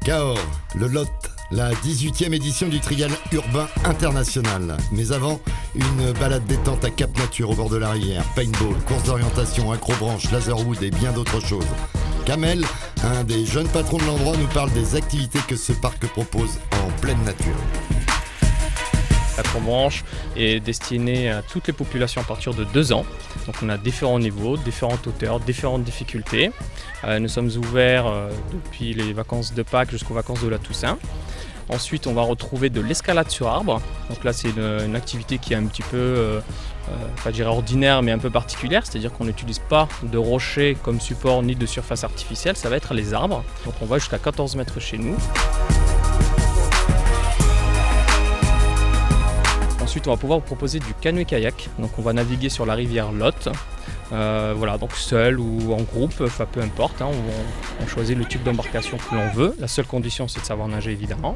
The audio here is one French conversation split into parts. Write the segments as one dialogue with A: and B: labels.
A: Cahors, le Lot, la 18e édition du Trial urbain international. Mais avant, une balade détente à Cap Nature au bord de la rivière, paintball, course d'orientation, acrobranche, laserwood et bien d'autres choses. Kamel, un des jeunes patrons de l'endroit, nous parle des activités que ce parc propose en pleine nature.
B: L'acrobranche est destinée à toutes les populations à partir de 2 ans. Donc on a différents niveaux, différentes hauteurs, différentes difficultés. Nous sommes ouverts depuis les vacances de Pâques jusqu'aux vacances de la Toussaint. Ensuite, on va retrouver de l'escalade sur arbre. Donc là, c'est une activité qui est un petit peu, je dirais ordinaire, mais un peu particulière. C'est-à-dire qu'on n'utilise pas de rochers comme support ni de surface artificielle. Ça va être les arbres. Donc on va jusqu'à 14 mètres chez nous. Ensuite, on va pouvoir vous proposer du canoë-kayak. Donc, on va naviguer sur la rivière Lot. Voilà, donc seul ou en groupe, enfin, peu importe. On choisit le type d'embarcation que l'on veut. La seule condition, c'est de savoir nager, évidemment.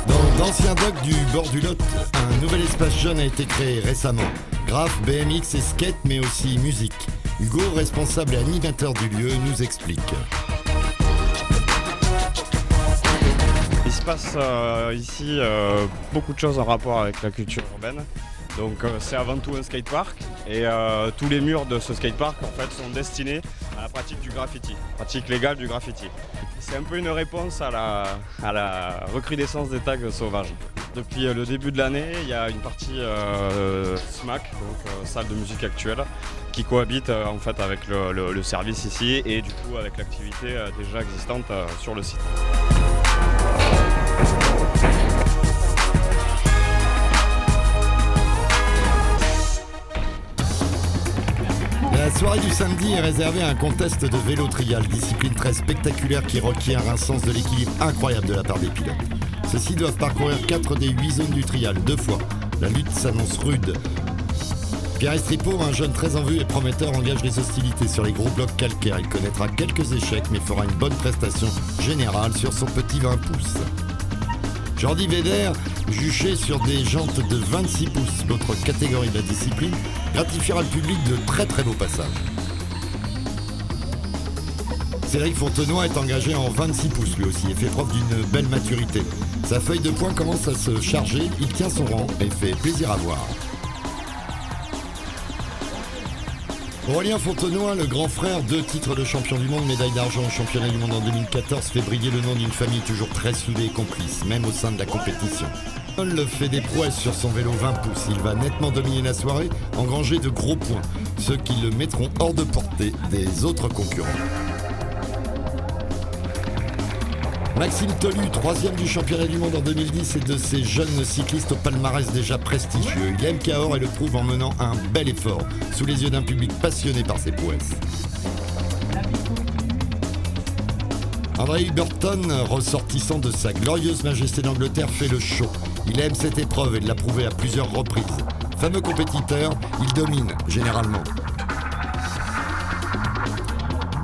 A: Dans d'anciens docks du bord du Lot, un nouvel espace jeune a été créé récemment. Graph, BMX et skate, mais aussi musique. Hugo, responsable et animateur du lieu, nous explique.
C: Il se passe ici beaucoup de choses en rapport avec la culture urbaine. Donc c'est avant tout un skatepark et tous les murs de ce skatepark en fait sont destinés à la pratique du graffiti, pratique légale du graffiti. C'est un peu une réponse à la recrudescence des tags sauvages. Depuis le début de l'année, il y a une partie SMAC, donc salle de musique actuelle, qui cohabite en fait avec le service ici et du coup avec l'activité déjà existante sur le site.
A: La soirée du samedi est réservée à un contest de vélo trial, discipline très spectaculaire qui requiert un sens de l'équilibre incroyable de la part des pilotes. Ceux-ci doivent parcourir 4 des 8 zones du trial, 2 fois. La lutte s'annonce rude. Pierre Estripo, un jeune très en vue et prometteur, engage les hostilités sur les gros blocs calcaires. Il connaîtra quelques échecs mais fera une bonne prestation générale sur son petit 20 pouces. Jordi Védère, juché sur des jantes de 26 pouces, l'autre catégorie de la discipline, gratifiera le public de très très beaux passages. Cédric Fontenoy est engagé en 26 pouces lui aussi et fait preuve d'une belle maturité. Sa feuille de points commence à se charger, il tient son rang et fait plaisir à voir. Aurélien Fontenoy, le grand frère, 2 titres de champion du monde, médaille d'argent au championnat du monde en 2014, fait briller le nom d'une famille toujours très soudée et complice, même au sein de la compétition. Paul fait des prouesses sur son vélo 20 pouces, il va nettement dominer la soirée, engranger de gros points, ceux qui le mettront hors de portée des autres concurrents. Maxime Tolu, 3e du championnat du monde en 2010 et de ces jeunes cyclistes au palmarès déjà prestigieux. Il aime Cahors et le prouve en menant un bel effort, sous les yeux d'un public passionné par ses prouesses. André Burton, ressortissant de sa glorieuse majesté d'Angleterre, fait le show. Il aime cette épreuve et l'a prouvé à plusieurs reprises. Fameux compétiteur, il domine généralement.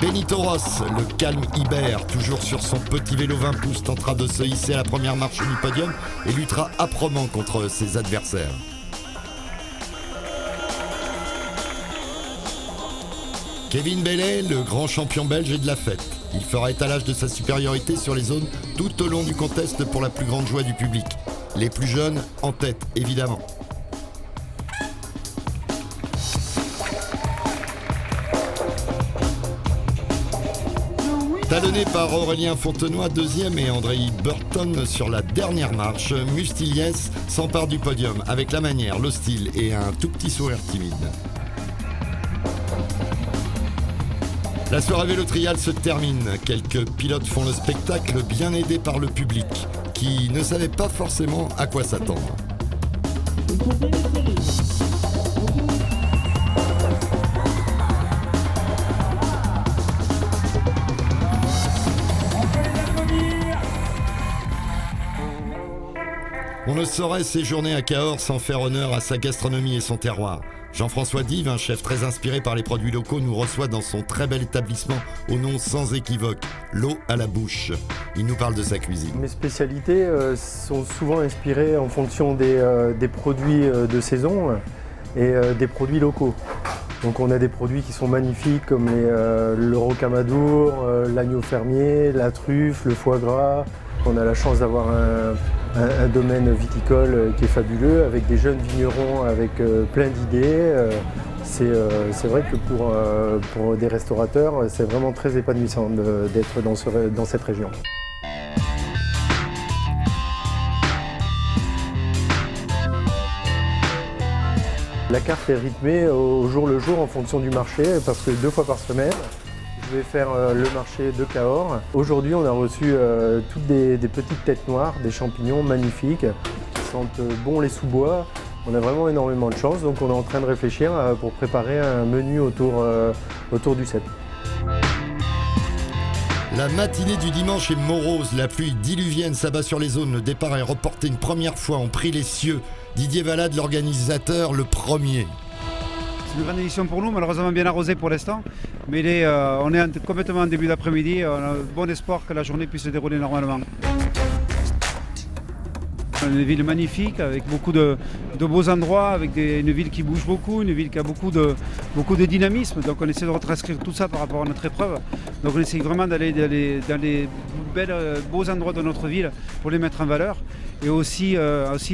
A: Benito Ross, le calme Ibère, toujours sur son petit vélo 20 pouces, tentera de se hisser à la première marche du podium et luttera âprement contre ses adversaires. Kevin Bellet, le grand champion belge, est de la fête. Il fera étalage de sa supériorité sur les zones tout au long du contest pour la plus grande joie du public. Les plus jeunes en tête, évidemment. Talonné par Aurélien Fontenoy, 2e, et André Burton sur la dernière marche, Mustiliès s'empare du podium avec la manière, le style et un tout petit sourire timide. La soirée vélo trial se termine. Quelques pilotes font le spectacle, bien aidés par le public, qui ne savait pas forcément à quoi s'attendre. On ne saurait séjourner à Cahors sans faire honneur à sa gastronomie et son terroir. Jean-François Dive, un chef très inspiré par les produits locaux, nous reçoit dans son très bel établissement au nom sans équivoque, l'eau à la bouche. Il nous parle de sa cuisine.
D: Mes spécialités sont souvent inspirées en fonction des produits de saison et des produits locaux. Donc on a des produits qui sont magnifiques comme le rocamadour, l'agneau fermier, la truffe, le foie gras. On a la chance d'avoir un domaine viticole qui est fabuleux, avec des jeunes vignerons avec plein d'idées. C'est vrai que pour des restaurateurs, c'est vraiment très épanouissant d'être dans cette région. La carte est rythmée au jour le jour en fonction du marché, parce que 2 fois par semaine, je vais faire le marché de Cahors. Aujourd'hui, on a reçu toutes des petites têtes noires, des champignons magnifiques qui sentent bon les sous-bois. On a vraiment énormément de chance, donc on est en train de réfléchir pour préparer un menu autour du 7.
A: La matinée du dimanche est morose, la pluie diluvienne s'abat sur les zones. Le départ est reporté une première fois, on prie les cieux. Didier Valade, l'organisateur, le premier.
E: C'est une grande édition pour nous, malheureusement bien arrosée pour l'instant. Mais on est complètement en début d'après-midi, on a bon espoir que la journée puisse se dérouler normalement. Une ville magnifique, avec beaucoup de beaux endroits, avec une ville qui bouge beaucoup, une ville qui a beaucoup de dynamisme. Donc on essaie de retranscrire tout ça par rapport à notre épreuve. Donc on essaie vraiment d'aller dans les beaux endroits de notre ville pour les mettre en valeur et aussi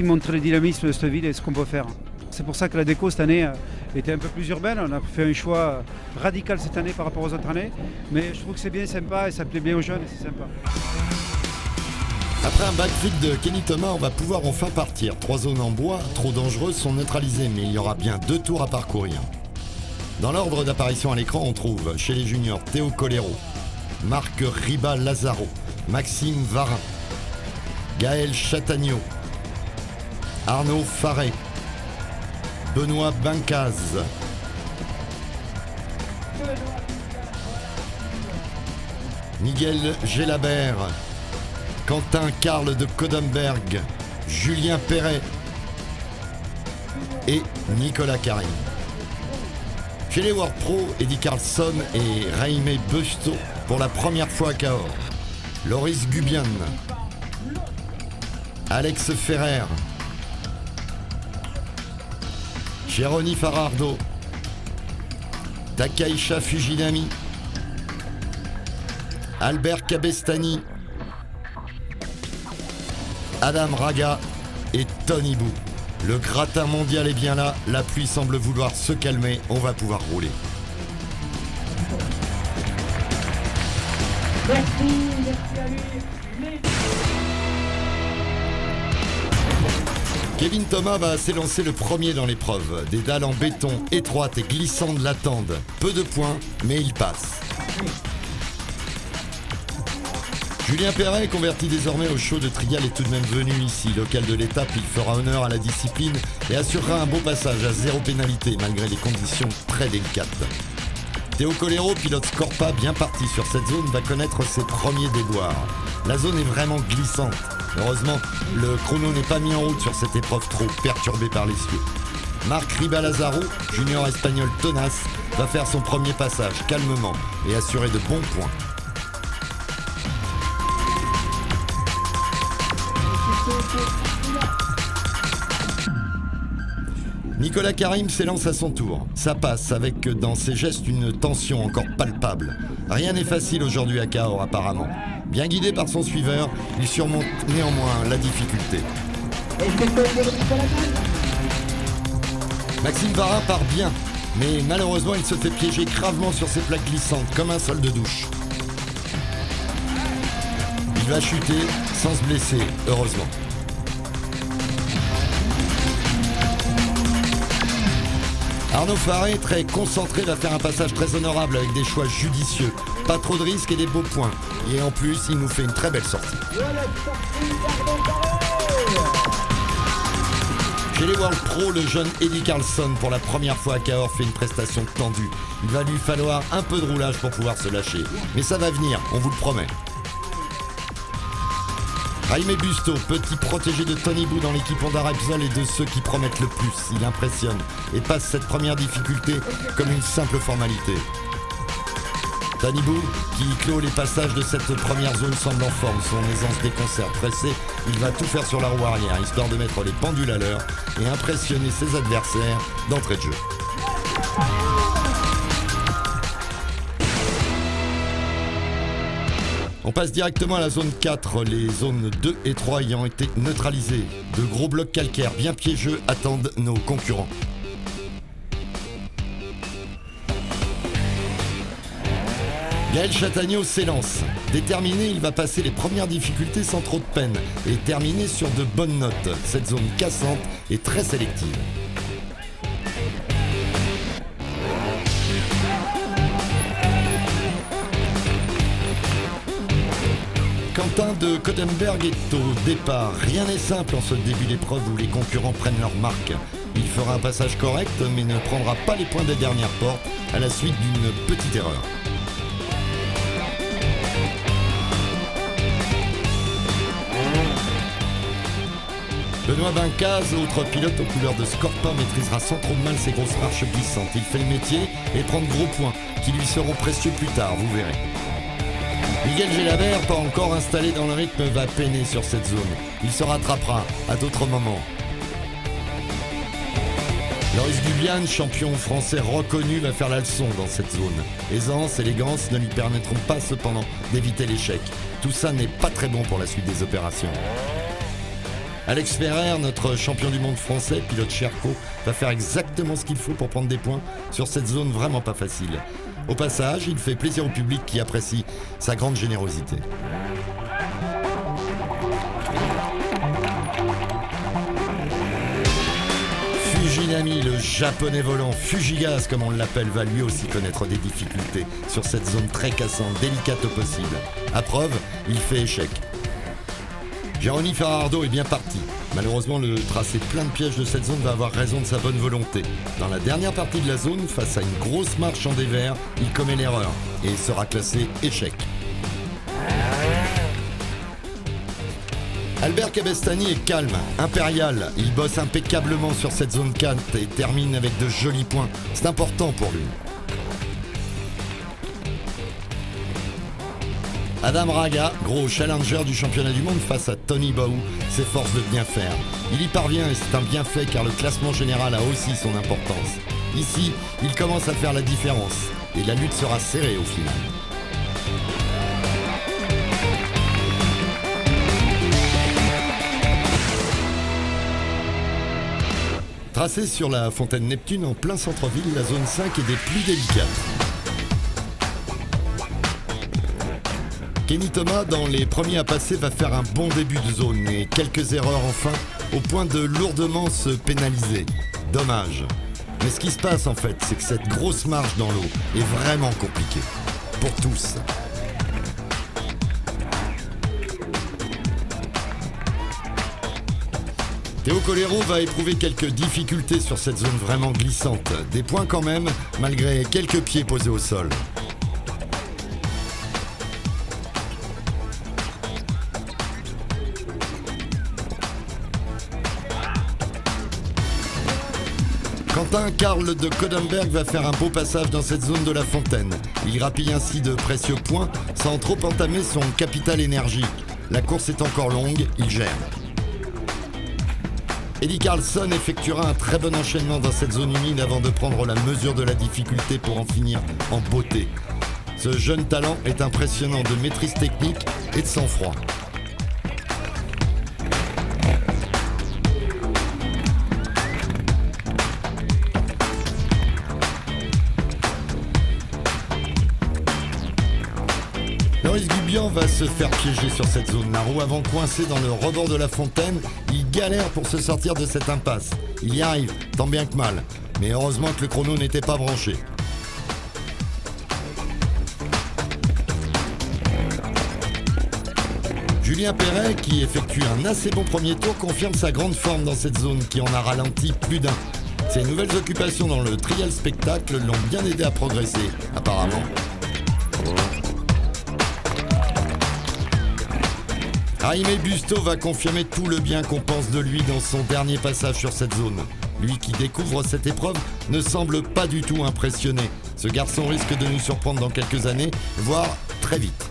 E: montrer le dynamisme de cette ville et ce qu'on peut faire. C'est pour ça que la déco cette année était un peu plus urbaine. On a fait un choix radical cette année par rapport aux autres années. Mais je trouve que c'est bien sympa et ça plaît bien aux jeunes et c'est sympa.
A: Après un backflip de Kenny Thomas, on va pouvoir enfin partir. 3 zones en bois, trop dangereuses, sont neutralisées, mais il y aura bien 2 tours à parcourir. Dans l'ordre d'apparition à l'écran, on trouve chez les juniors Théo Colero, Marc Riba-Lazaro, Maxime Varin, Gaël Chatagno, Arnaud Faré, Benoît Bincaz, Miguel Gélabert, Quentin Karl de Kodemberg, Julien Perret et Nicolas Karim. Chez les World Pro, Eddie Carlson et Raime Busto pour la première fois à Cahors. Loris Gubian, Alex Ferrer, Chironi Farardo, Takaisha Fujinami, Albert Cabestani, Adam Raga et Tony Bou. Le gratin mondial est bien là, la pluie semble vouloir se calmer, on va pouvoir rouler.
F: Merci à lui.
A: Kevin Thomas va s'élancer le premier dans l'épreuve. Des dalles en béton étroites et glissantes l'attendent. Peu de points, mais il passe. Julien Perret, converti désormais au show de Trial, est tout de même venu ici. Local de l'étape, il fera honneur à la discipline et assurera un beau passage à 0 pénalité malgré les conditions très délicates. Théo Colero, pilote Scorpa bien parti sur cette zone, va connaître ses premiers déboires. La zone est vraiment glissante. Heureusement, le chrono n'est pas mis en route sur cette épreuve trop perturbée par les cieux. Marc Riba-Lazaro, junior espagnol tenace, va faire son premier passage calmement et assurer de bons points. Nicolas Karim s'élance à son tour. Ça passe avec dans ses gestes une tension encore palpable. Rien n'est facile aujourd'hui à Cahors apparemment. Bien guidé par son suiveur, il surmonte néanmoins la difficulté. Maxime Varin part bien, mais malheureusement il se fait piéger gravement sur ses plaques glissantes comme un sol de douche. Il va chuter sans se blesser, heureusement. Arnaud Faré, très concentré, va faire un passage très honorable avec des choix judicieux. Pas trop de risques et des beaux points. Et en plus, il nous fait une très belle sortie. Chez les World Pro, le jeune Eddie Carlson, pour la première fois à Cahors, fait une prestation tendue. Il va lui falloir un peu de roulage pour pouvoir se lâcher. Mais ça va venir, on vous le promet. Raime Busto, petit protégé de Tony Bou dans l'équipe Honda Repsol, est de ceux qui promettent le plus. Il impressionne et passe cette première difficulté comme une simple formalité. Tony Bou, qui clôt les passages de cette première zone, semble en forme. Son aisance déconcerte. Pressé, il va tout faire sur la roue arrière, histoire de mettre les pendules à l'heure et impressionner ses adversaires d'entrée de jeu. On passe directement à la zone 4, les zones 2 et 3 ayant été neutralisées. De gros blocs calcaires bien piégeux attendent nos concurrents. Gaël Chatagneau s'élance. Déterminé, il va passer les premières difficultés sans trop de peine et terminer sur de bonnes notes. Cette zone cassante est très sélective. Quentin de Codenberg est au départ. Rien n'est simple en ce début d'épreuve où les concurrents prennent leur marque. Il fera un passage correct mais ne prendra pas les points des dernières portes à la suite d'une petite erreur. Benoît Bincaz, autre pilote aux couleurs de Scorpin, maîtrisera sans trop de mal ses grosses marches glissantes. Il fait le métier et prend de gros points qui lui seront précieux plus tard, vous verrez. Miguel Gélabert, pas encore installé dans le rythme, va peiner sur cette zone. Il se rattrapera à d'autres moments. Loris Gubiane, champion français reconnu, va faire la leçon dans cette zone. Aisance, élégance ne lui permettront pas cependant d'éviter l'échec. Tout ça n'est pas très bon pour la suite des opérations. Alex Ferrer, notre champion du monde français, pilote Sherco, va faire exactement ce qu'il faut pour prendre des points sur cette zone vraiment pas facile. Au passage, il fait plaisir au public qui apprécie sa grande générosité. Fujinami, le japonais volant, Fujigas comme on l'appelle, va lui aussi connaître des difficultés sur cette zone très cassante, délicate au possible. À preuve, il fait échec. Jérôme Farardo est bien parti. Malheureusement, le tracé plein de pièges de cette zone va avoir raison de sa bonne volonté. Dans la dernière partie de la zone, face à une grosse marche en dévers, il commet l'erreur et sera classé échec. Albert Cabestany est calme, impérial. Il bosse impeccablement sur cette zone 4 et termine avec de jolis points. C'est important pour lui. Adam Raga, gros challenger du championnat du monde face à Tony Baou, s'efforce de bien faire. Il y parvient et c'est un bienfait car le classement général a aussi son importance. Ici, il commence à faire la différence et la lutte sera serrée au final. Tracée sur la fontaine Neptune en plein centre-ville, la zone 5 est des plus délicates. Kenny Thomas, dans les premiers à passer, va faire un bon début de zone et quelques erreurs enfin, au point de lourdement se pénaliser. Dommage. Mais ce qui se passe en fait, c'est que cette grosse marche dans l'eau est vraiment compliquée. Pour tous. Théo Colero va éprouver quelques difficultés sur cette zone vraiment glissante. Des points quand même, malgré quelques pieds posés au sol. Quentin Karl de Codenberg va faire un beau passage dans cette zone de la fontaine. Il grappille ainsi de précieux points sans trop entamer son capital énergie. La course est encore longue, il gère. Eddie Carlson effectuera un très bon enchaînement dans cette zone humide avant de prendre la mesure de la difficulté pour en finir en beauté. Ce jeune talent est impressionnant de maîtrise technique et de sang-froid. Loris Gubian va se faire piéger sur cette zone. La roue avant coincée dans le rebord de la fontaine, il galère pour se sortir de cette impasse. Il y arrive, tant bien que mal. Mais heureusement que le chrono n'était pas branché. Julien Perret, qui effectue un assez bon premier tour, confirme sa grande forme dans cette zone qui en a ralenti plus d'un. Ses nouvelles occupations dans le trial spectacle l'ont bien aidé à progresser, apparemment. Jaime Busto va confirmer tout le bien qu'on pense de lui dans son dernier passage sur cette zone. Lui qui découvre cette épreuve ne semble pas du tout impressionné. Ce garçon risque de nous surprendre dans quelques années, voire très vite.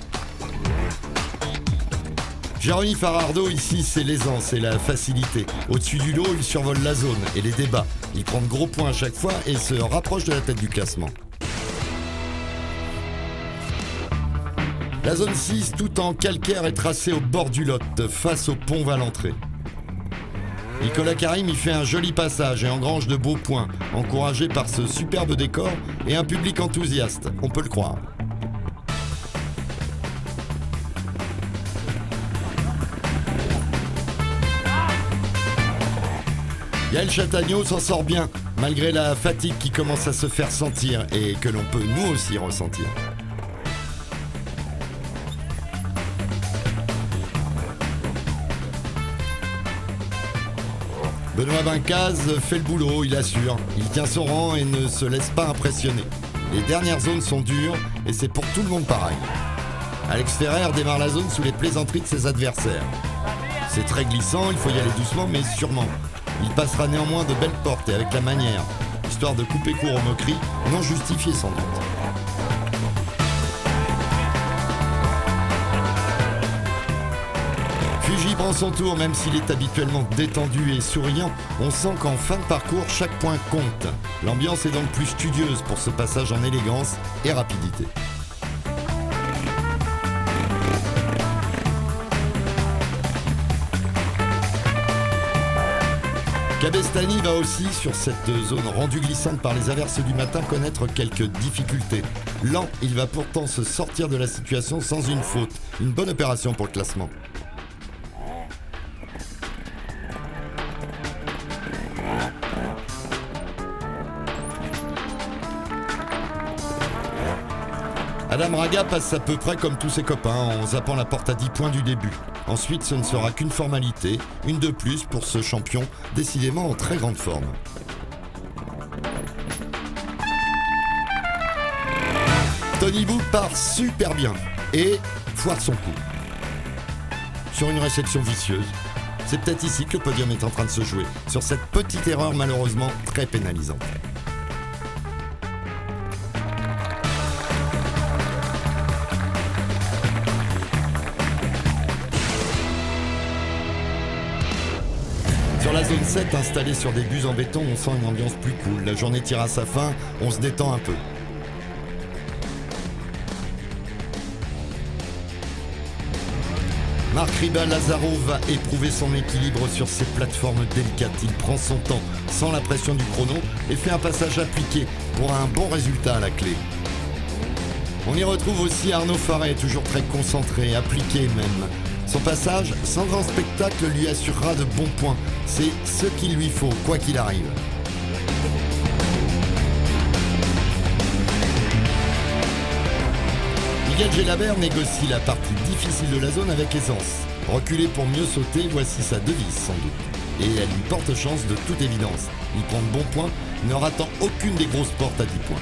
A: Jérôme Farardo ici, c'est l'aisance et la facilité. Au-dessus du lot, il survole la zone et les débats. Il prend de gros points à chaque fois et se rapproche de la tête du classement. La zone 6, tout en calcaire, est tracée au bord du Lot, face au pont Valentré. Nicolas Karim y fait un joli passage et engrange de beaux points, encouragé par ce superbe décor et un public enthousiaste, on peut le croire. Yael Chatagno s'en sort bien, malgré la fatigue qui commence à se faire sentir et que l'on peut nous aussi ressentir. Benoît Bincaz fait le boulot, il assure, il tient son rang et ne se laisse pas impressionner. Les dernières zones sont dures et c'est pour tout le monde pareil. Alex Ferrer démarre la zone sous les plaisanteries de ses adversaires. C'est très glissant, il faut y aller doucement mais sûrement. Il passera néanmoins de belles portes et avec la manière, histoire de couper court aux moqueries, non justifiées sans doute. Fuji prend son tour, même s'il est habituellement détendu et souriant, on sent qu'en fin de parcours, chaque point compte. L'ambiance est donc plus studieuse pour ce passage en élégance et rapidité. Cabestany va aussi, sur cette zone rendue glissante par les averses du matin, connaître quelques difficultés. Lent, il va pourtant se sortir de la situation sans une faute. Une bonne opération pour le classement. Adam Raga passe à peu près comme tous ses copains en zappant la porte à 10 points du début. Ensuite, ce ne sera qu'une formalité, une de plus pour ce champion, décidément en très grande forme. Tony Bou part super bien et foire son coup. Sur une réception vicieuse, c'est peut-être ici que le podium est en train de se jouer, sur cette petite erreur malheureusement très pénalisante. Sur la zone 7, installée sur des bus en béton, on sent une ambiance plus cool. La journée tire à sa fin, on se détend un peu. Marc Ribal-Lazaro va éprouver son équilibre sur ces plateformes délicates. Il prend son temps, sans la pression du chrono, et fait un passage appliqué pour un bon résultat à la clé. On y retrouve aussi Arnaud Farret, toujours très concentré, appliqué même. Son passage, sans grand spectacle, lui assurera de bons points. C'est ce qu'il lui faut, quoi qu'il arrive. Miguel Gelabert négocie la partie difficile de la zone avec aisance. Reculer pour mieux sauter, voici sa devise sans doute. Et elle lui porte chance de toute évidence. Il prend de bons points, ne ratant aucune des grosses portes à 10 points.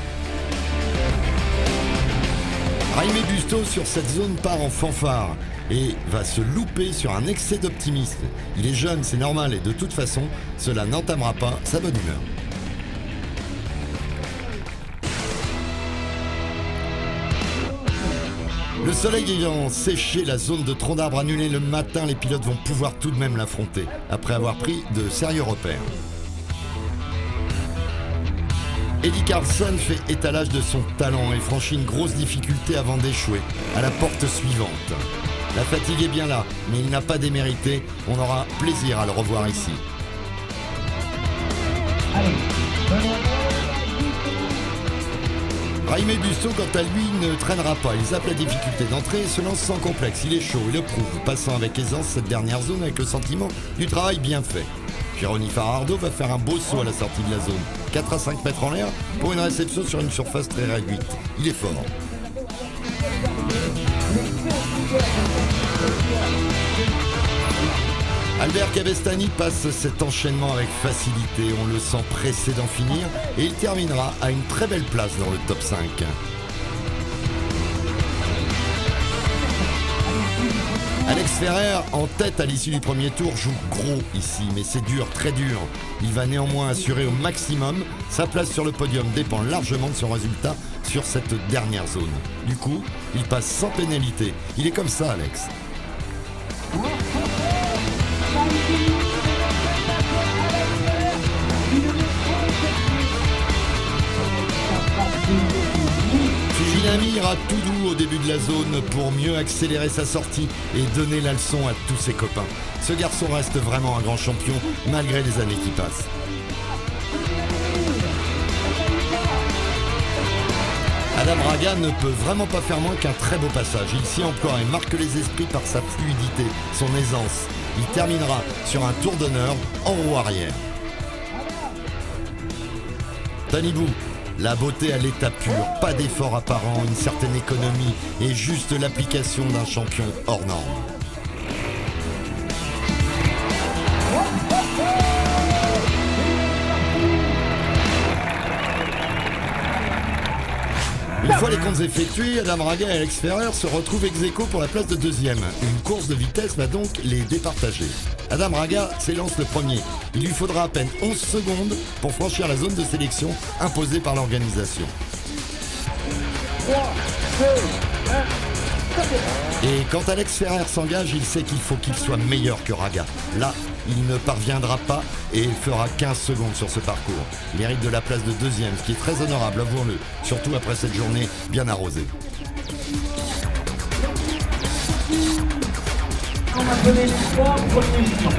A: Jaime Busto sur cette zone part en fanfare et va se louper sur un excès d'optimisme. Il est jeune, c'est normal et de toute façon, cela n'entamera pas sa bonne humeur. Le soleil ayant séché la zone de tronc d'arbre annulée le matin, les pilotes vont pouvoir tout de même l'affronter, après avoir pris de sérieux repères. Eddie Carlson fait étalage de son talent et franchit une grosse difficulté avant d'échouer, à la porte suivante. La fatigue est bien là, mais il n'a pas démérité, on aura plaisir à le revoir ici. Jaime Busto, quant à lui, ne traînera pas. Il zappe la difficulté d'entrée et se lance sans complexe. Il est chaud, il le prouve, passant avec aisance cette dernière zone avec le sentiment du travail bien fait. Jérôme Farardo va faire un beau saut à la sortie de la zone. 4 à 5 mètres en l'air pour une réception sur une surface très réduite. Il est fort. Albert Cabestany passe cet enchaînement avec facilité, on le sent pressé d'en finir et il terminera à une très belle place dans le top 5. Alex Ferrer, en tête à l'issue du premier tour, joue gros ici, mais c'est dur, très dur. Il va néanmoins assurer au maximum. Sa place sur le podium dépend largement de son résultat sur cette dernière zone. Du coup, il passe sans pénalité. Il est comme ça, Alex. Fujinami ira tout doux au début de la zone pour mieux accélérer sa sortie et donner la leçon à tous ses copains. Ce garçon reste vraiment un grand champion malgré les années qui passent. Adam Raga ne peut vraiment pas faire moins qu'un très beau passage. Il s'y emploie et marque les esprits par sa fluidité, son aisance. Il terminera sur un tour d'honneur en roue arrière. Tony Bou, la beauté à l'état pur, pas d'effort apparent, une certaine économie et juste l'application d'un champion hors norme. Une fois les comptes effectués, Adam Raga et Alex Ferrer se retrouvent ex-aequo pour la place de deuxième. Une course de vitesse va donc les départager. Adam Raga s'élance le premier. Il lui faudra à peine 11 secondes pour franchir la zone de sélection imposée par l'organisation.
F: 3, 2, 1.
A: Et quand Alex Ferrer s'engage, il sait qu'il faut qu'il soit meilleur que Raga. Là, il ne parviendra pas et il fera 15 secondes sur ce parcours. Il mérite de la place de deuxième, ce qui est très honorable, avouons-le, surtout après cette journée bien arrosée.
F: On va donner les 3 premiers jours.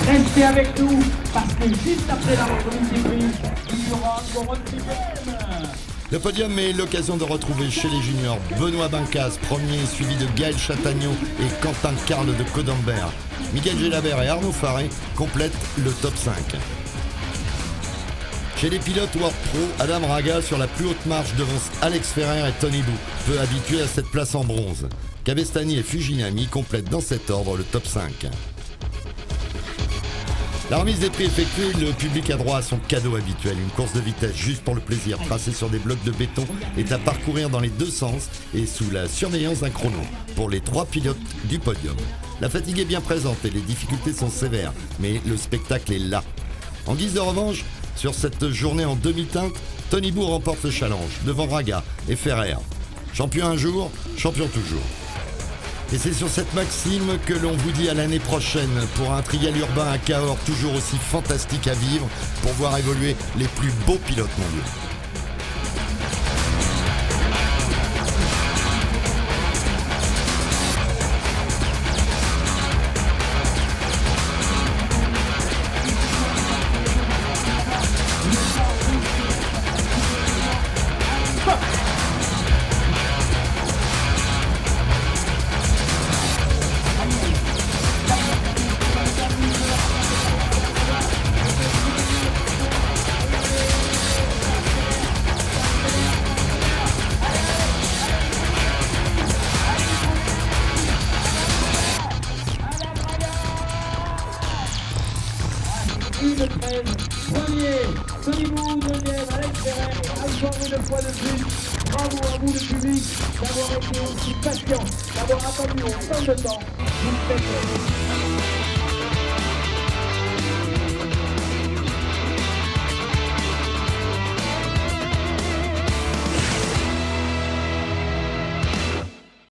F: Restez avec nous parce que juste après la remise des prix, il y aura encore un petit game.
A: Le podium est l'occasion de retrouver chez les juniors Benoît Bincas, premier, suivi de Gaël Chatagno et Quentin Carle de Codambert. Miguel Gelabert et Arnaud Faré complètent le top 5. Chez les pilotes World Pro, Adam Raga sur la plus haute marche devance Alex Ferrer et Tony Bou, peu habitués à cette place en bronze. Cabestany et Fujinami complètent dans cet ordre le top 5. La remise des prix effectuée, le public a droit à son cadeau habituel, une course de vitesse juste pour le plaisir, tracée sur des blocs de béton, est à parcourir dans les deux sens et sous la surveillance d'un chrono pour les 3 pilotes du podium. La fatigue est bien présente et les difficultés sont sévères, mais le spectacle est là. En guise de revanche, sur cette journée en demi-teinte, Tony Bou remporte le challenge devant Raga et Ferrer. Champion un jour, champion toujours. Et c'est sur cette maxime que l'on vous dit à l'année prochaine pour un trial urbain à Cahors toujours aussi fantastique à vivre pour voir évoluer les plus beaux pilotes mondiaux.
F: Une 13, premier, Tony Bou, deuxième, Alex Ferrer, encore une fois de plus. Bravo à vous le public d'avoir été aussi patient, d'avoir attendu autant de temps. Vous faites